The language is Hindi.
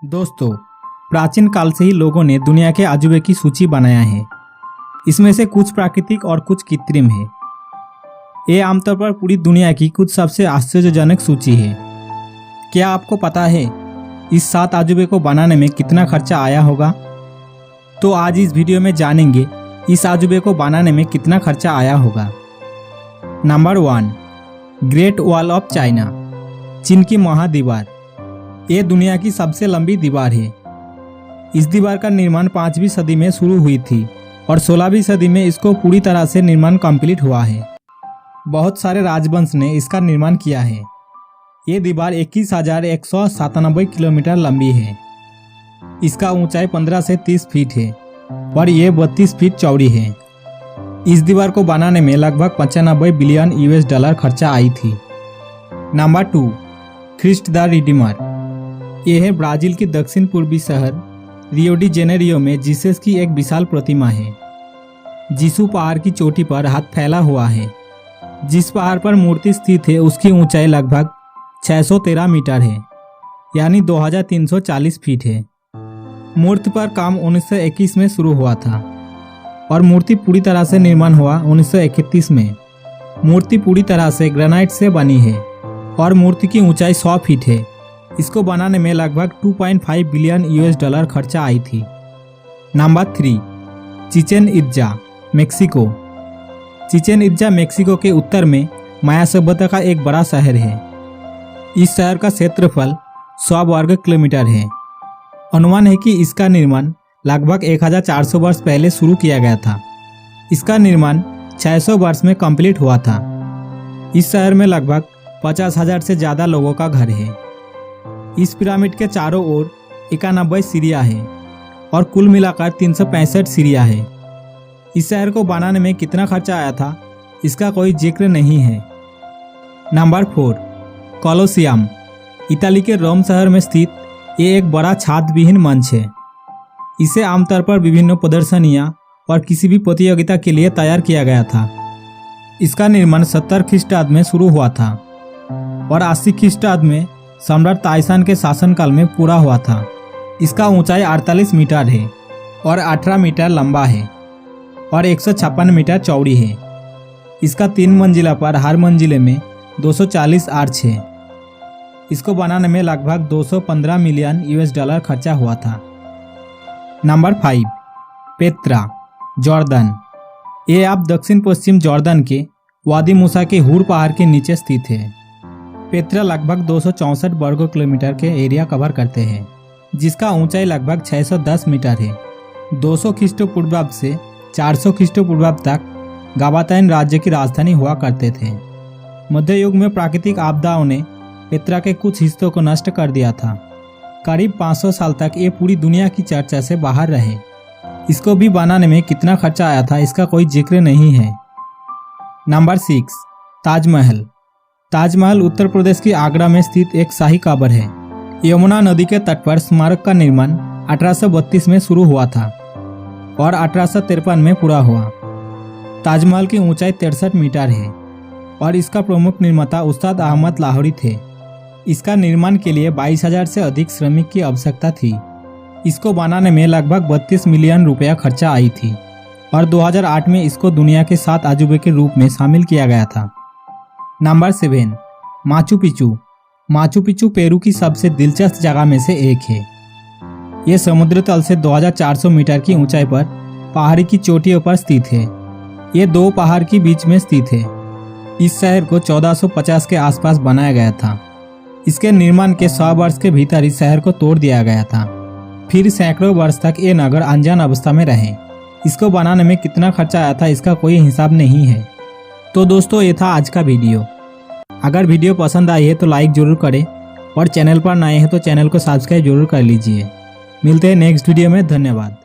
दोस्तों, प्राचीन काल से ही लोगों ने दुनिया के अजूबे की सूची बनाया है। इसमें से कुछ प्राकृतिक और कुछ कृत्रिम है। ये आमतौर पर पूरी दुनिया की कुछ सबसे आश्चर्यजनक सूची है। क्या आपको पता है इस 7 अजूबे को बनाने में कितना खर्चा आया होगा? तो आज इस वीडियो में जानेंगे इस अजूबे को बनाने में कितना खर्चा आया होगा। Number 1, great wall of China, चीन की महादीवार। ये दुनिया की सबसे लंबी दीवार है। इस दीवार का निर्माण 5वीं सदी में शुरू हुई थी और 16वीं सदी में इसको पूरी तरह से निर्माण कंप्लीट हुआ है। बहुत सारे राजवंश ने इसका निर्माण किया है। ये दीवार 21,197 किलोमीटर लंबी है। इसका ऊंचाई 15 से 30 फीट है और ये 32 फीट चौड़ी है। इस दीवार को बनाने में लगभग 95 बिलियन US$ खर्चा आई थी। नंबर 2, क्रिस्ट द रिडीमर। यह है ब्राजील के दक्षिण पूर्वी शहर रियो डी जेनेरियो में जीसस की एक विशाल प्रतिमा है। जीसू पहाड़ की चोटी पर हाथ फैला हुआ है। जिस पहाड़ पर मूर्ति स्थित है उसकी ऊंचाई लगभग 613 मीटर है, यानी 2340 फीट है। मूर्ति पर काम 1921 में शुरू हुआ था और मूर्ति पूरी तरह से निर्माण हुआ 1931 में। मूर्ति पूरी तरह से ग्रेनाइट से बनी है और मूर्ति की ऊंचाई 100 फीट है। इसको बनाने में लगभग 2.5 बिलियन US$ खर्चा आई थी। Number 3, Chichen इत्जा, Mexico. Chichen इत्जा Mexico के उत्तर में माया सभ्यता का एक बड़ा शहर है। इस शहर का क्षेत्रफल 100 वर्ग किलोमीटर है। अनुमान है कि इसका निर्माण लगभग 1400 वर्ष पहले शुरू किया गया था। इसका निर्माण 600 वर्ष में कंप्लीट हुआ था। इस शहर में लगभग 50,000 से ज़्यादा लोगों का घर है। इस पिरामिड के चारों ओर 91 सीढ़ियाँ हैं और कुल मिलाकर 365 सीढ़ियाँ हैं। इस शहर को बनाने में कितना खर्चा आया था इसका कोई जिक्र नहीं है। Number 4, Colosseum. इताली के रोम शहर में स्थित ये एक बड़ा छाद विहीन मंच है। इसे आमतौर पर विभिन्न प्रदर्शनियाँ और किसी भी प्रतियोगिता के लिए तैयार किया गया था। इसका निर्माण 70 ख्रीष्टाब्द में शुरू हुआ था और 80 ख्रीष्टाब्द में सम्राट ताइसान के शासनकाल में पूरा हुआ था। इसका ऊंचाई 48 मीटर है और 18 मीटर लंबा है और 156 मीटर चौड़ी है। इसका 3 मंजिला पर हर मंजिले में 240 आर्च है। इसको बनाने में लगभग 215 मिलियन US$ खर्चा हुआ था। Number 5, Petra, Jordan. ये आप दक्षिण पश्चिम जॉर्डन के वादी मूसा के हूर पहाड़ के नीचे स्थित है। पेत्रा लगभग 264 वर्ग किलोमीटर के एरिया कवर करते हैं, जिसका ऊंचाई लगभग 610 मीटर है। 200 ख्रीष्टपूर्वाब्द से 400 ख्रीष्टपूर्वाब्द तक गाबाताइन राज्य की राजधानी हुआ करते थे। मध्य युग में प्राकृतिक आपदाओं ने पेत्रा के कुछ हिस्सों को नष्ट कर दिया था। करीब 500 साल तक ये पूरी दुनिया की चर्चा से बाहर रहे। इसको भी बनाने में कितना खर्चा आया था इसका कोई जिक्र नहीं है। नंबर 6, ताजमहल। ताजमहल उत्तर प्रदेश की आगरा में स्थित एक शाही कब्र है। यमुना नदी के तट पर स्मारक का निर्माण 1832 में शुरू हुआ था और 1853 में पूरा हुआ। ताजमहल की ऊंचाई 63 मीटर है और इसका प्रमुख निर्माता उस्ताद अहमद लाहौरी थे। इसका निर्माण के लिए 22,000 से अधिक श्रमिक की आवश्यकता थी। इसको बनाने में लगभग 32 मिलियन रुपया खर्चा आई थी और 2008 में इसको दुनिया के 7 अजूबे के रूप में शामिल किया गया था। Number 7, Machu Picchu. Machu Picchu Peru की सबसे दिलचस्प जगह में से एक है। ये समुद्र तल से 2400 मीटर की ऊंचाई पर पहाड़ी की चोटियों पर स्थित है। ये 2 पहाड़ के बीच में स्थित है। इस शहर को 1450 के आसपास बनाया गया था। इसके निर्माण के 100 वर्ष के भीतर इस शहर को तोड़ दिया गया था। फिर सैकड़ों वर्ष तक ये नगर अनजान अवस्था में रहे। इसको बनाने में कितना खर्चा आया था इसका कोई हिसाब नहीं है। तो दोस्तों, ये था आज का वीडियो। अगर वीडियो पसंद आई है तो लाइक ज़रूर करें और चैनल पर नए हैं तो चैनल को सब्सक्राइब जरूर कर लीजिए। मिलते हैं नेक्स्ट वीडियो में। धन्यवाद।